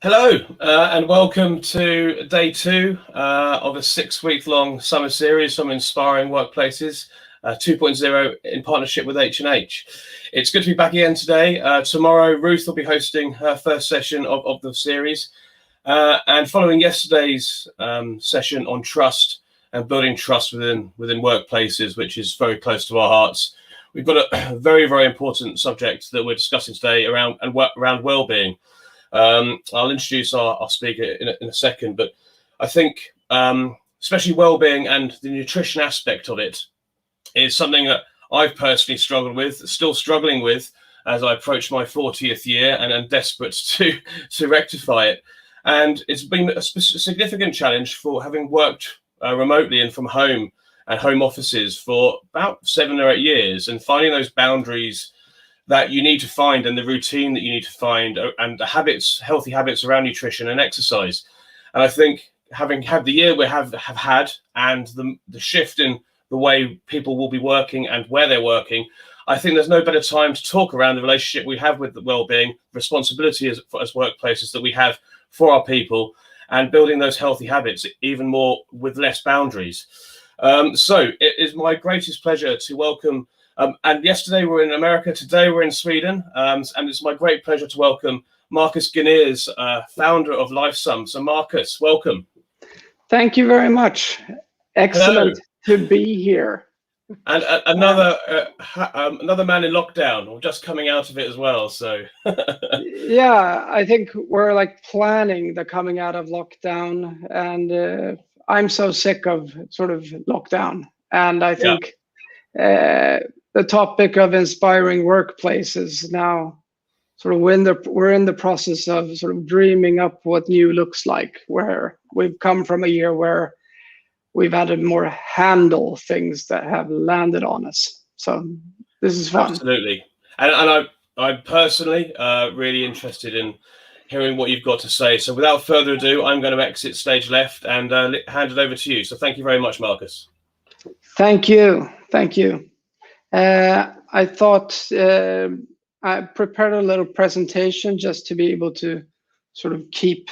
Hello, and welcome to day 2 of a 6-week-long summer series from Inspiring Workplaces 2.0 in partnership with H&H. It's good to be back again today. Tomorrow, Ruth will be hosting her first session of the series. And following yesterday's session on trust and building trust within workplaces, which is very close to our hearts, we've got a very, very important subject that we're discussing today around well-being. I'll introduce our speaker in a second, but I think especially well-being and the nutrition aspect of it is something that I've personally struggled with, still struggling with as I approach my 40th year and am desperate to rectify it. And it's been a significant challenge for having worked remotely and from home and home offices for about 7 or 8 years, and finding those boundaries that you need to find and the routine that you need to find and the habits, healthy habits around nutrition and exercise. And I think having had the year we have had and the shift in the way people will be working and where they're working, I think there's no better time to talk around the relationship we have with the well-being, responsibility as workplaces that we have for our people, and building those healthy habits even more with less boundaries. So it is my greatest pleasure to welcome and yesterday we were in America, today we're in Sweden, and it's my great pleasure to welcome Marcus Gners, founder of LifeSum. So Marcus, welcome. Thank you very much. Excellent to be here. And another man in lockdown, or just coming out of it as well. So yeah, I think we're like planning the coming out of lockdown, and I'm so sick of sort of lockdown, and I think the topic of inspiring workplaces now, sort of we're in the process of sort of dreaming up what new looks like, where we've come from a year where we've had to more handle things that have landed on us. So this is fun. Absolutely. And I'm personally really interested in hearing what you've got to say. So without further ado, I'm going to exit stage left and hand it over to you. So thank you very much, Marcus. Thank you. Thank you. I thought I prepared a little presentation just to be able to sort of keep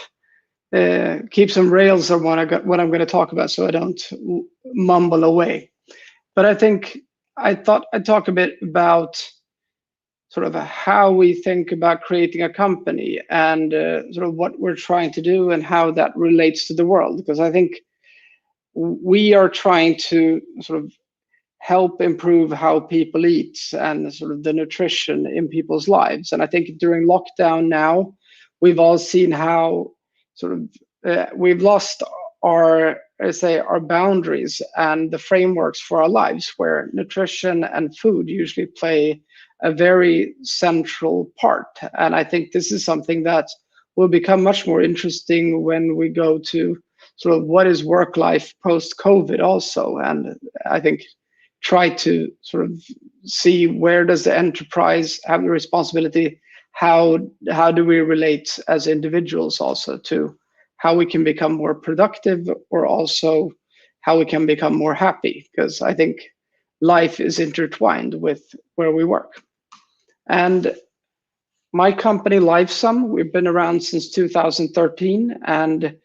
some rails on what I'm going to talk about, so I don't mumble away. But I thought I'd talk a bit about sort of how we think about creating a company and sort of what we're trying to do and how that relates to the world, because I think we are trying to sort of help improve how people eat and sort of the nutrition in people's lives. And I think during lockdown now, we've all seen how sort of we've lost our boundaries and the frameworks for our lives, where nutrition and food usually play a very central part. And I think this is something that will become much more interesting when we go to sort of what is work life post-COVID also. And I think try to sort of see where does the enterprise have the responsibility, how do we relate as individuals also to how we can become more productive, or also how we can become more happy, because I think life is intertwined with where we work. And my company, LifeSum, we've been around since 2013, and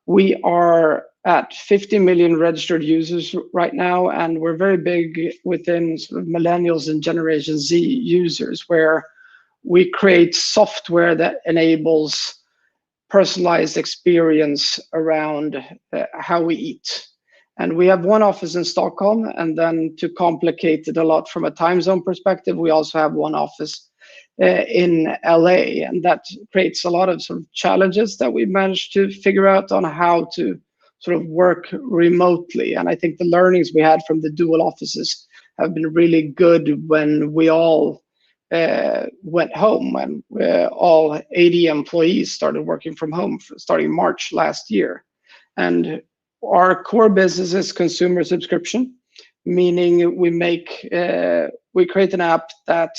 we are at 50 million registered users right now, and we're very big within sort of millennials and Generation Z users, where we create software that enables personalized experience around how we eat. And we have one office in Stockholm, and then to complicate it a lot from a time zone perspective, we also have one office in LA, and that creates a lot of sort of challenges that we managed to figure out on how to sort of work remotely. And I think the learnings we had from the dual offices have been really good when we all went home, and all 80 employees started working from home starting March last year. And our core business is consumer subscription, meaning we create an app that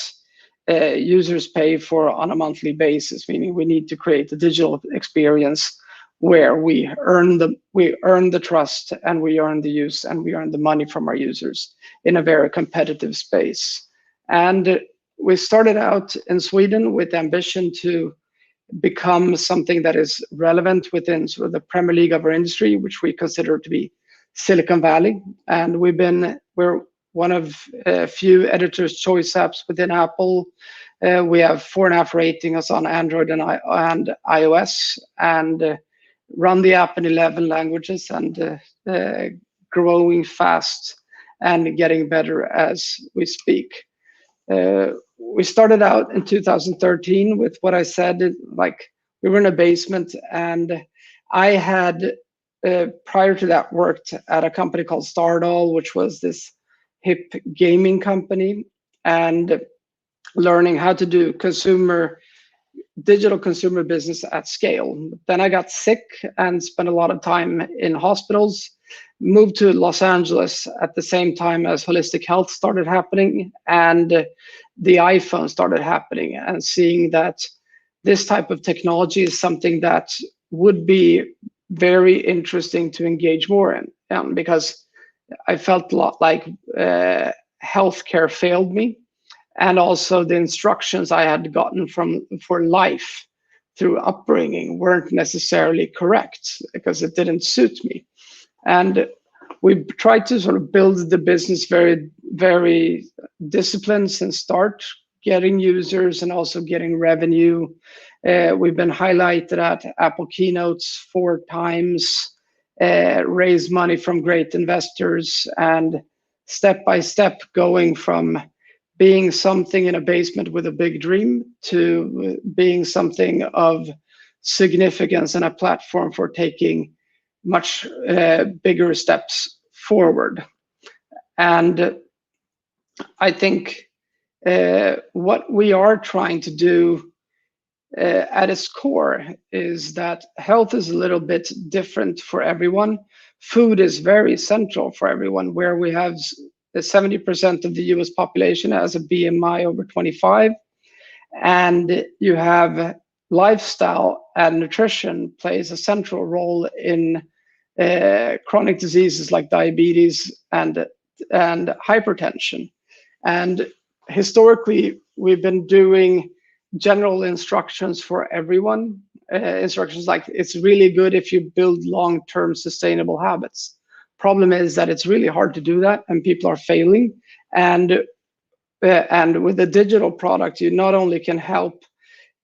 users pay for on a monthly basis, meaning we need to create a digital experience where we earn the trust, and we earn the use, and we earn the money from our users in a very competitive space. And we started out in Sweden with the ambition to become something that is relevant within sort of the Premier League of our industry, which we consider to be Silicon Valley. And we're one of a few editor's choice apps within Apple. We have 4.5 ratings on Android and iOS, and run the app in 11 languages, and growing fast and getting better as we speak. We started out in 2013 with what I said, like we were in a basement, and I had prior to that worked at a company called Stardoll, which was this hip gaming company, and learning how to do digital consumer business at scale. Then I got sick and spent a lot of time in hospitals, moved to Los Angeles at the same time as holistic health started happening, and the iPhone started happening, and seeing that this type of technology is something that would be very interesting to engage more in, because I felt a lot like healthcare failed me, and also the instructions I had gotten for life through upbringing weren't necessarily correct because it didn't suit me. And we tried to sort of build the business very, very disciplined since start, getting users and also getting revenue. We've been highlighted at Apple keynotes 4 times, raised money from great investors, and step by step going from being something in a basement with a big dream to being something of significance and a platform for taking much bigger steps forward. And I think what we are trying to do at its core is that health is a little bit different for everyone. Food is very central for everyone, where we have 70% of the US population has a BMI over 25, and you have lifestyle and nutrition plays a central role in chronic diseases like diabetes and hypertension. And historically, we've been doing general instructions for everyone. Instructions like, it's really good if you build long-term sustainable habits. Problem is that it's really hard to do that, and people are failing. And with a digital product, you not only can help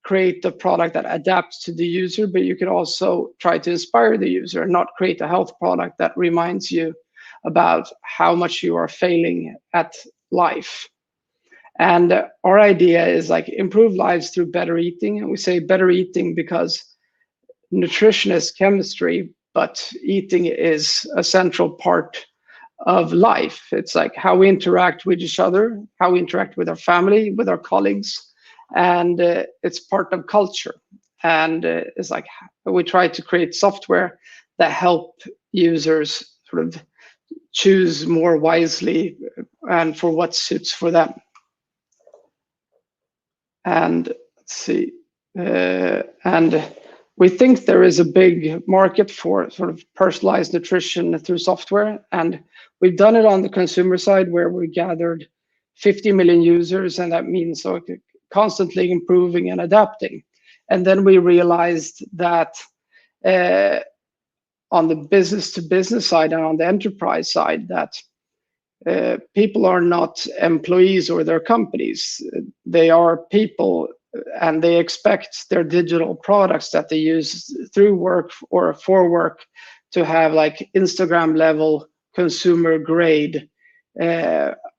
create the product that adapts to the user, but you can also try to inspire the user and not create a health product that reminds you about how much you are failing at life. And our idea is like improve lives through better eating. And we say better eating because nutrition is chemistry, but eating is a central part of life. It's like how we interact with each other, how we interact with our family, with our colleagues, and it's part of culture. And it's like we try to create software that help users sort of choose more wisely and for what suits for them. And let's see, and we think there is a big market for sort of personalized nutrition through software. And we've done it on the consumer side, where we gathered 50 million users, and that means so constantly improving and adapting. And then we realized that on the business to business side and on the enterprise side, that people are not employees or their companies. They are people, and they expect their digital products that they use through work or for work to have like Instagram level consumer grade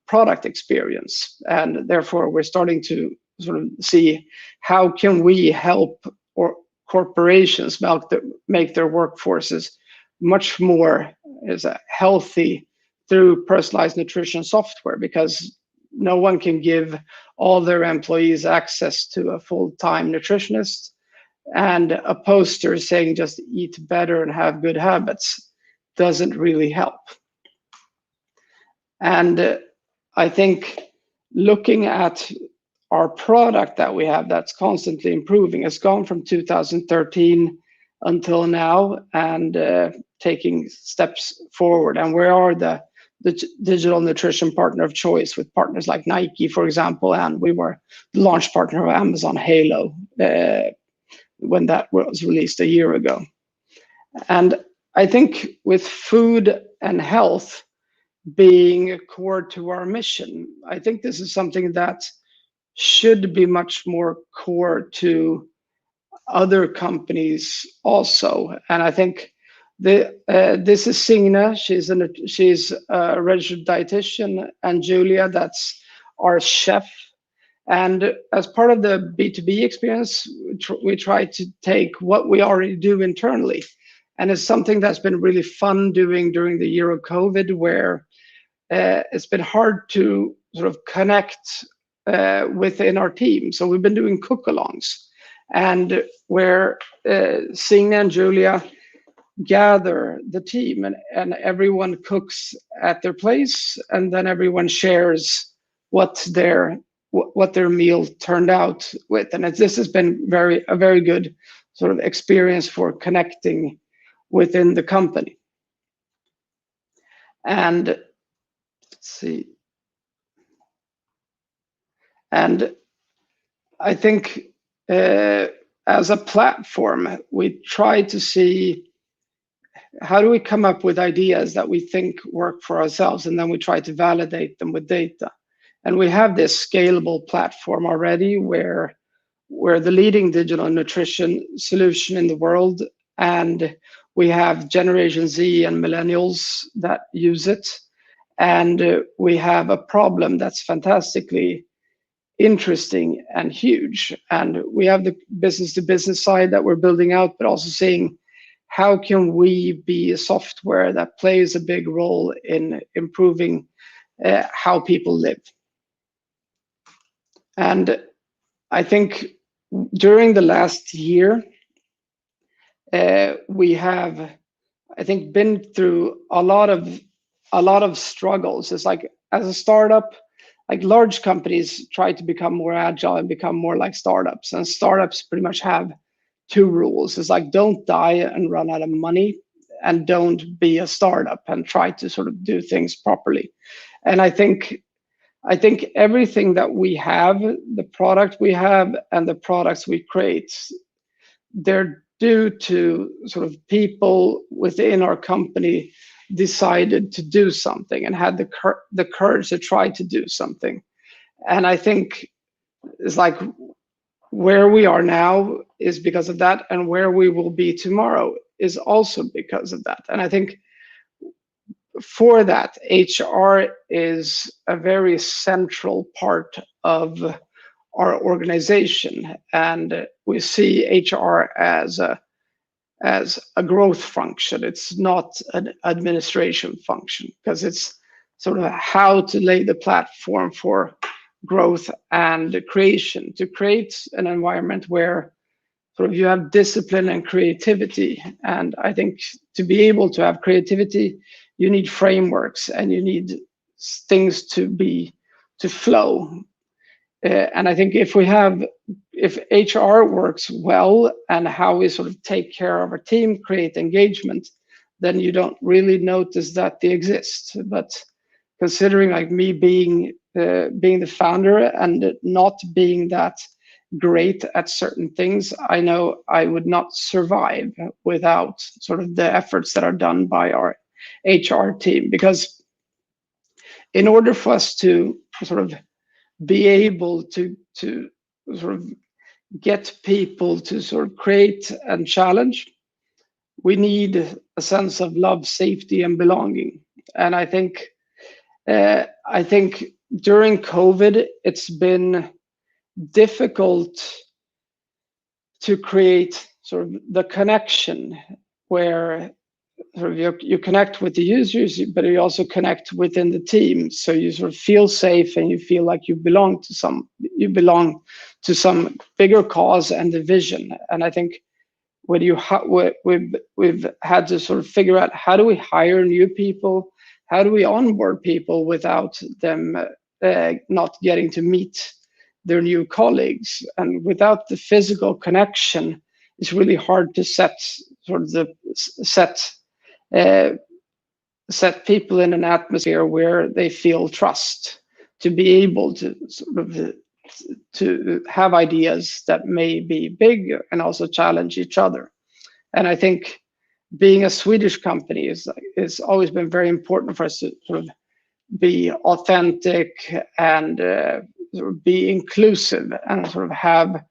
product experience. And therefore we're starting to sort of see how can we help or corporations make their workforces much more healthy through personalized nutrition software, because no one can give all their employees access to a full-time nutritionist, and a poster saying just eat better and have good habits doesn't really help. And I think looking at our product that we have that's constantly improving, it's gone from 2013 until now, and taking steps forward. And we are the digital nutrition partner of choice with partners like Nike, for example, and we were the launch partner of Amazon Halo when that was released a year ago. And I think with food and health being core to our mission, I think this is something that should be much more core to other companies also. And I think this is Signe. She's a registered dietitian, and Julia, that's our chef. And as part of the B2B experience, we try to take what we already do internally. And it's something that's been really fun doing during the year of COVID, where it's been hard to sort of connect within our team. So we've been doing cook-alongs, and where Signe and Julia gather the team, and everyone cooks at their place, and then everyone shares what their meal turned out with. And this has been a very good sort of experience for connecting within the company. And let's see. And I think as a platform, we try to see how do we come up with ideas that we think work for ourselves, and then we try to validate them with data. And we have this scalable platform already where we're the leading digital nutrition solution in the world, and we have Generation Z and millennials that use it. And we have a problem that's fantastically interesting and huge. And we have the business to business side that we're building out, but also seeing how can we be a software that plays a big role in improving how people live. And I think during the last year, we have, I think, been through a lot of struggles. It's like, as a startup, like large companies try to become more agile and become more like startups, and startups pretty much have two rules. It's like, don't die and run out of money, and don't be a startup and try to sort of do things properly. And I think everything that we have, the product we have and the products we create, they're due to sort of people within our company decided to do something and had the courage to try to do something. And I think it's like where we are now is because of that, and where we will be tomorrow is also because of that. And I think for that, HR is a very central part of our organization, and we see HR as a growth function. It's not an administration function, because it's sort of how to lay the platform for growth and creation, to create an environment where sort of you have discipline and creativity. And I think to be able to have creativity, you need frameworks and you need things to flow. And I think if HR works well, and how we sort of take care of our team, create engagement, then you don't really notice that they exist. But considering like me being the founder and not being that great at certain things, I know I would not survive without sort of the efforts that are done by our HR team. Because in order for us to sort of be able to sort of get people to sort of create and challenge, we need a sense of love, safety, and belonging. And I think during COVID, it's been difficult to create sort of the connection where sort of you connect with the users, but you also connect within the team. So you sort of feel safe and you feel like you belong to some bigger cause and the vision. And I think when we've had to sort of figure out, how do we hire new people? How do we onboard people without them not getting to meet their new colleagues? And without the physical connection, it's really hard to set people in an atmosphere where they feel trust to be able to sort of to have ideas that may be big and also challenge each other. And I think being a Swedish company is always been very important for us to sort of be authentic and sort of be inclusive and sort of have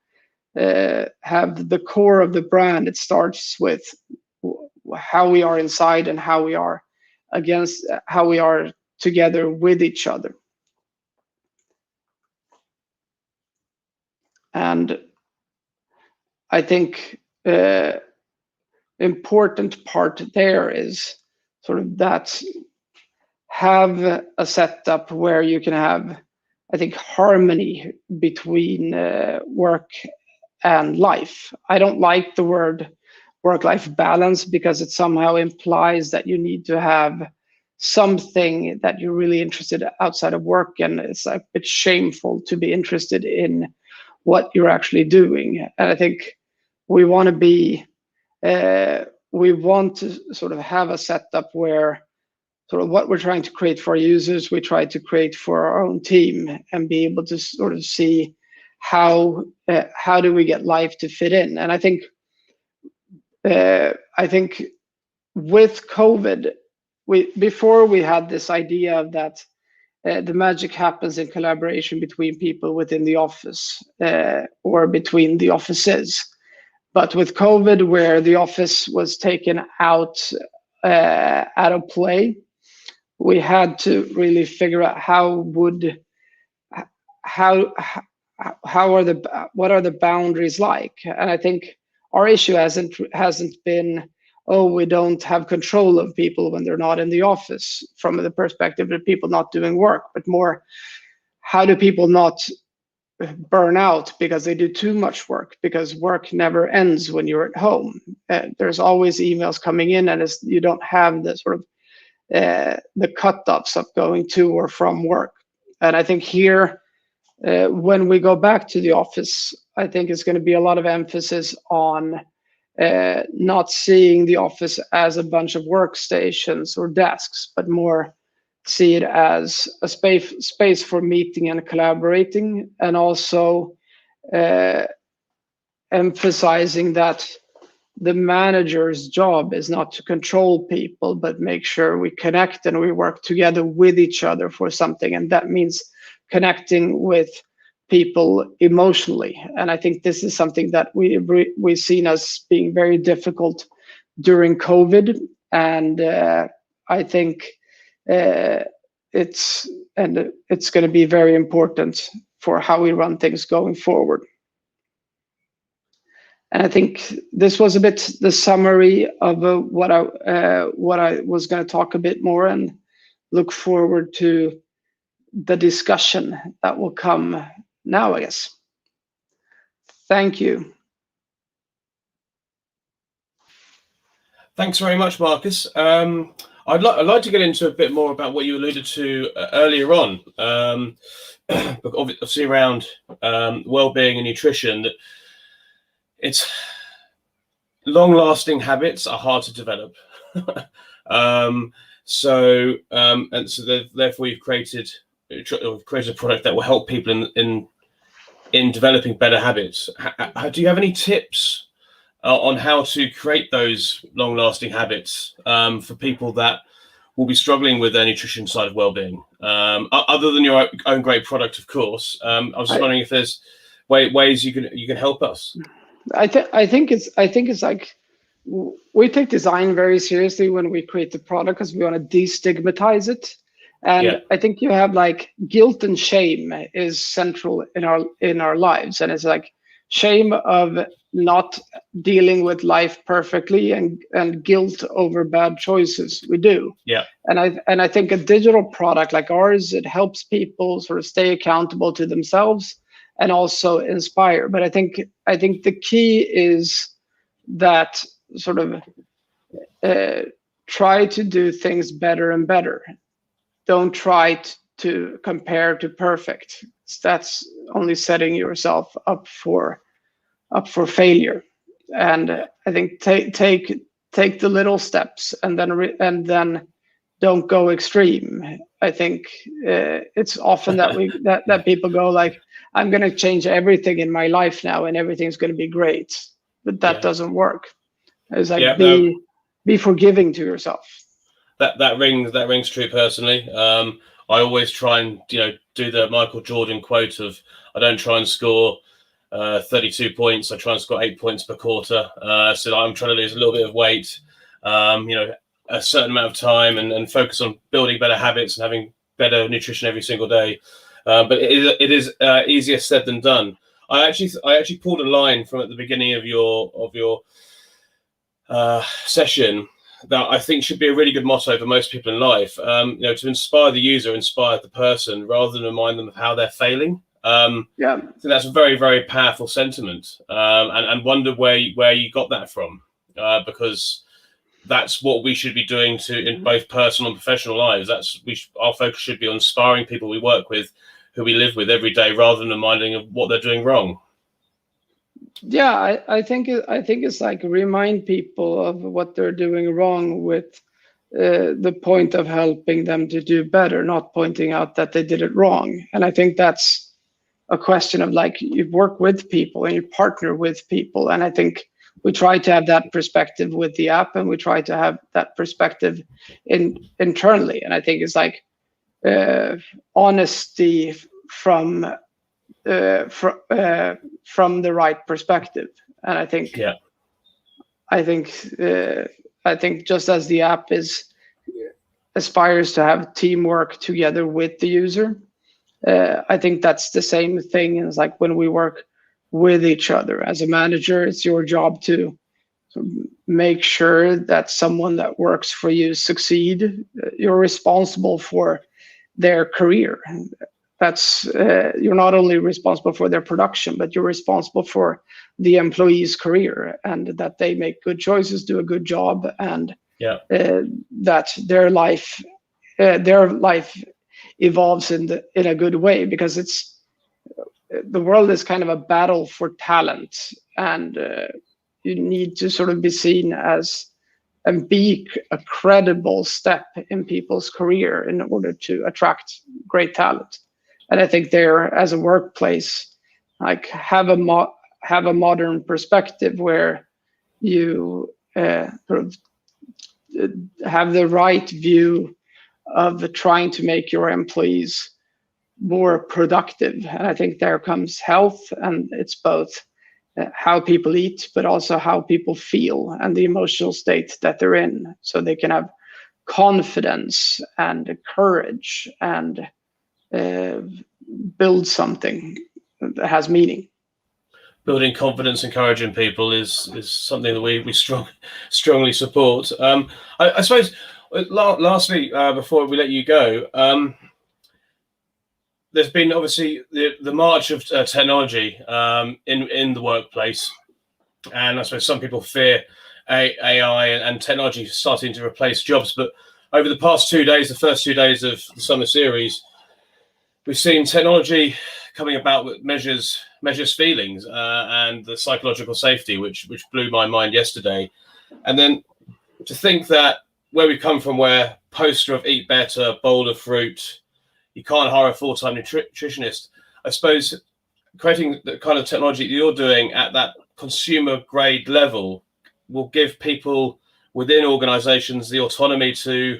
the core of the brand. It starts with how we are inside and how we are together with each other. And I think important part there is sort of that have a setup where you can have, I think, harmony between work and life. I don't like the word work-life balance because it somehow implies that you need to have something that you're really interested in outside of work, and it's a bit shameful to be interested in what you're actually doing. And I think we want to sort of have a setup where sort of what we're trying to create for our users, we try to create for our own team, and be able to sort of see how do we get life to fit in. And I think with COVID, before we had this idea of that the magic happens in collaboration between people within the office or between the offices. But with COVID, where the office was taken out of play, we had to really figure out what are the boundaries like. And I think our issue hasn't been, oh, we don't have control of people when they're not in the office from the perspective of people not doing work, but more, how do people not burn out because they do too much work, because work never ends when you're at home. There's always emails coming in, and you don't have the sort of the cut-offs of going to or from work. And I think here, when we go back to the office, I think it's going to be a lot of emphasis on not seeing the office as a bunch of workstations or desks, but more see it as a space for meeting and collaborating, and also emphasizing that the manager's job is not to control people, but make sure we connect and we work together with each other for something. And that means connecting with people emotionally. And I think this is something that we've seen as being very difficult during COVID. And I think it's going to be very important for how we run things going forward. And I think this was a bit the summary of what I was going to talk a bit more, and look forward to the discussion that will come now, I guess. Thank you. Thanks very much, Marcus. I'd like to get into a bit more about what you alluded to earlier on, obviously around well-being and nutrition. That it's long-lasting habits are hard to develop. Therefore, you've created a product that will help people in developing better habits. Do you have any tips on how to create those long-lasting habits for people that will be struggling with their nutrition side of well-being, other than your own great product, of course? I was just wondering if there's ways you can help us. I think it's like we take design very seriously when we create the product because we want to destigmatize it. And I think you have like guilt and shame is central in our lives, and it's like shame of not dealing with life perfectly and guilt over bad choices we do. And I think a digital product like ours, it helps people sort of stay accountable to themselves and also inspire. But I think the key is that sort of try to do things better and better. Don't try to compare to perfect. That's only setting yourself up for failure. And I think take the little steps and then don't go extreme. I think it's often that that people go like, I'm going to change everything in my life now and everything's going to be great, but that doesn't work. It's like be forgiving to yourself. That rings true personally. I always try and do the Michael Jordan quote of, I don't try and score 32 points. I try and score 8 points per quarter. So I'm trying to lose a little bit of weight, a certain amount of time, and focus on building better habits and having better nutrition every single day. But it is easier said than done. I actually pulled a line from at the beginning of your session that I think should be a really good motto for most people in life. To inspire the user, inspire the person, rather than remind them of how they're failing. So that's a very, very powerful sentiment, and wonder where you got that from, because that's what we should be doing in both personal and professional lives. Our focus should be on inspiring people we work with, who we live with every day, rather than reminding them of what they're doing wrong. Yeah, I think it's like remind people of what they're doing wrong with the point of helping them to do better, not pointing out that they did it wrong. And I think that's a question of like, you work with people and you partner with people. And I think we try to have that perspective with the app, and we try to have that perspective internally. And I think it's like honesty from the right perspective. And I think I think just as the app aspires to have teamwork together with the user, I think that's the same thing as like when we work with each other. As a manager, it's your job to make sure that someone that works for you succeed. You're responsible for their career. That's you're not only responsible for their production, but you're responsible for the employee's career, and that they make good choices, do a good job, and that their life evolves in a good way, because the world is kind of a battle for talent, and you need to sort of be seen as and be a credible step in people's career in order to attract great talent. And I think there, as a workplace, like have a modern perspective where you sort of have the right view of trying to make your employees more productive. And I think there comes health, and it's both how people eat, but also how people feel and the emotional state that they're in, so they can have confidence and courage and build something that has meaning. Building confidence and courage in people is something that we strongly support. I suppose, lastly, before we let you go, there's been obviously the march of technology in the workplace, and I suppose some people fear AI and technology starting to replace jobs. But over the past 2 days, the first 2 days of the summer series, we've seen technology coming about with measures feelings and the psychological safety, which blew my mind yesterday. And then to think that where we come from, where poster of eat better, bowl of fruit, you can't hire a full-time nutritionist. I suppose creating the kind of technology that you're doing at that consumer grade level will give people within organizations the autonomy to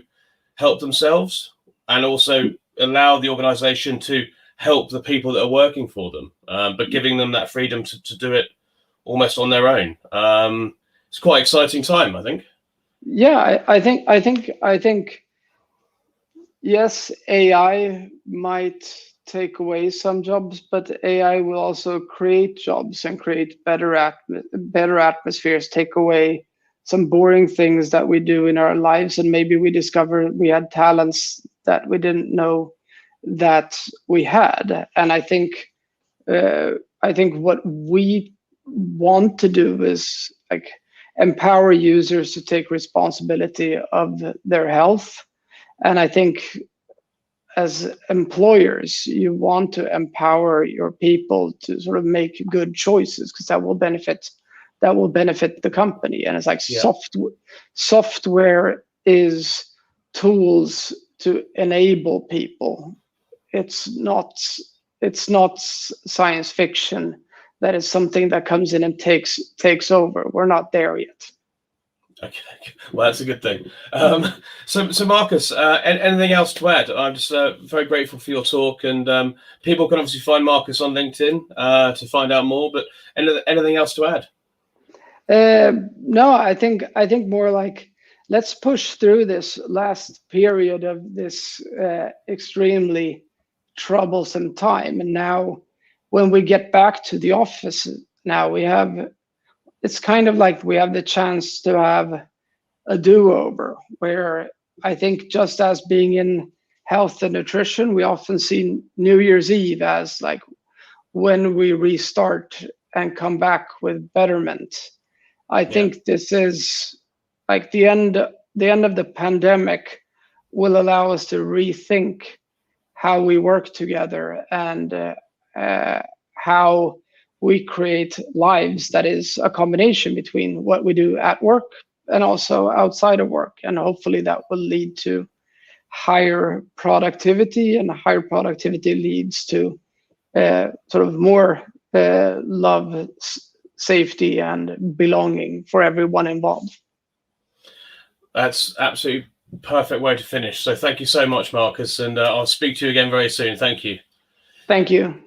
help themselves, and also allow the organization to help the people that are working for them, but giving them that freedom to do it almost on their own. It's quite an exciting time, I think. Yeah, I think yes, AI might take away some jobs, but AI will also create jobs and create better atmospheres, take away some boring things that we do in our lives, and maybe we discover we had talents that we didn't know that we had. And I think what we want to do is like empower users to take responsibility of their health. And I think as employers, you want to empower your people to sort of make good choices, because that will benefit the company. And it's like software is tools to enable people. It's not science fiction. That is something that comes in and takes over. We're not there yet. Okay, well, that's a good thing. So Marcus, anything else to add? I'm just very grateful for your talk, and people can obviously find Marcus on LinkedIn to find out more. But anything else to add? No, I think more like, let's push through this last period of this extremely troublesome time, and now when we get back to the office, now it's kind of like we have the chance to have a do-over, where I think, just as being in health and nutrition, we often see New Year's Eve as like when we restart and come back with betterment. I think this is like the end of the pandemic will allow us to rethink how we work together, and how we create lives that is a combination between what we do at work and also outside of work. And hopefully that will lead to higher productivity, and higher productivity leads to sort of more love, safety, and belonging for everyone involved. That's absolutely perfect way to finish. So thank you so much, Marcus, and I'll speak to you again very soon. Thank you. Thank you.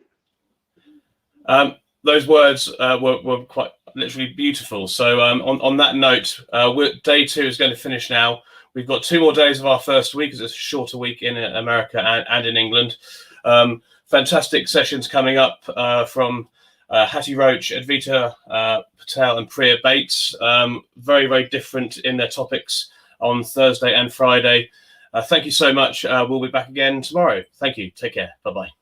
Those words were quite literally beautiful. So on that note, day 2 is going to finish now. We've got 2 more days of our first week, as it's a shorter week in America and in England. Fantastic sessions coming up from Hattie Roach, Advita Patel, and Priya Bates. Very, very different in their topics on Thursday and Friday. Thank you so much. We'll be back again tomorrow. Thank you. Take care. Bye-bye.